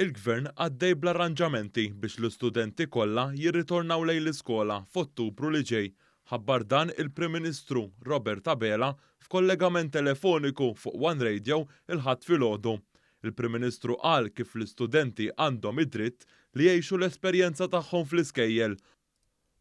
Il-Gvern għaddej bl-arranġamenti biex l-istudenti kollha jirritornaw lejn l-iskola f'Ottubru li ġej. Ħabbar dan il-Prim Ministru Robert Abela f'kollegament telefoniku fuq One Radio il-ħadd filgħodu. Il-Prim Ministru qal kif l-istudenti għandhom id-dritt li jgħixu l-esperjenza tagħhom fl-iskejjel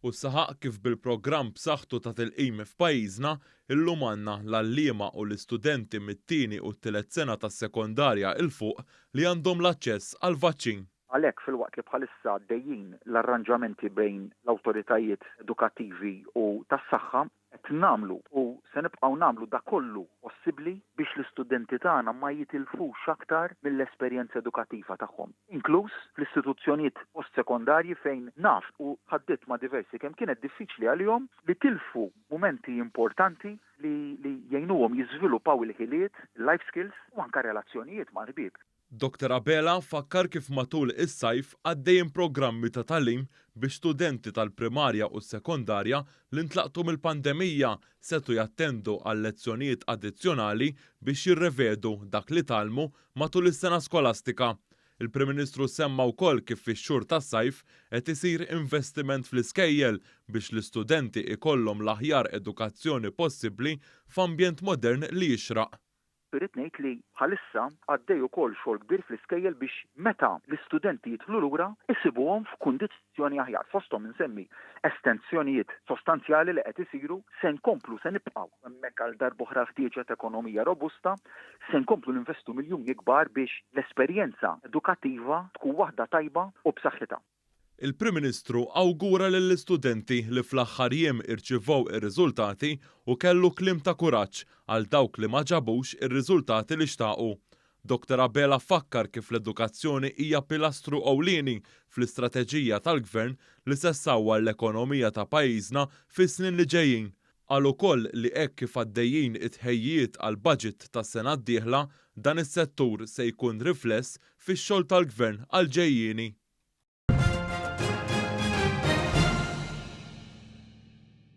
u saħaq kif bil-programm b'saħħtu ta' tilqim f'pajjiżna illum għandna l-għalliema u l-istudenti mit-tieni u t-tielet sena tas-sekondarja il fuq li għandhom l-aċċess għall-vaċċin. Għalhekk filwaqt li bħalissa għaddejjin l-arranġamenti bejn l-awtoritajiet edukattivi u tas-saħħa qed nagħmlu u se nibqgħu nagħmlu dak kollu possibbli biex l-istudenti tagħna ma jitilfux aktar mill-esperjenza edukattiva tagħhom. Inkluż fl-istituzzjonijiet postsekondarji fejn naf u ħaddiet ma' diversi kemm kienet diffiċli għalihom li tilfu mumenti importanti li jgħinuhom jiżviluppaw il-ħiliet, life skills u anke relazzjonijiet ma' ħbieb. Dr. Abela fakkar kif matul is-sajf għaddejjin programmi ta' tagħlim biex studenti tal-primarja u s-sekondarja li ntlaqtu mill-pandemija setu jattendu għal lezzjonijiet addizzjonali biex jirrevedu dak li talmu matul is-sena skolastika. Il-Prim Ministru semma wkoll kif fix-xhur tas-sajf qed isir investiment fl-iskejjel biex l-istudenti ikollhom l-aħjar edukazzjoni possibbli f'ambjent modern li jixraq. Irrid ngħid li bħalissa għaddej ukoll xogħol kbir fl-iskejjel biex meta l-istudenti jidħlu lura isibuhom f'kundizzjoni aħjar. Fosthom insemmi estensjonijiet sostanzjali li qed isiru se nkomplu se nibqgħu hemmhekk għal darb'oħra ħtieġet ekonomija robusta, se nkomplu ninvestu miljuni kbar biex l-esperjenza edukattiva tkun waħda tajba u b'saħħitha. Il-Prim Ministru awgura lill-istudenti li fl-aħħar jiem irċivew ir-riżultati u kellu kliem ta' kuraġġ għal dawk li ma ġabux ir-riżultati li xtaqu. Dr. Abela fakkar kif l-edukazzjoni hija pilastru ewlieni fl-istrateġija tal-Gvern li se ssawwar l-ekonomija ta' pajjiżna fis-snin li ġejjin. Qal ukoll li hekk kif għaddejjin it-tħejjiet għal budget tas-sena d-dieħla dan is-settur se jkun rifless fix-xogħol tal-Gvern għal ġejjieni.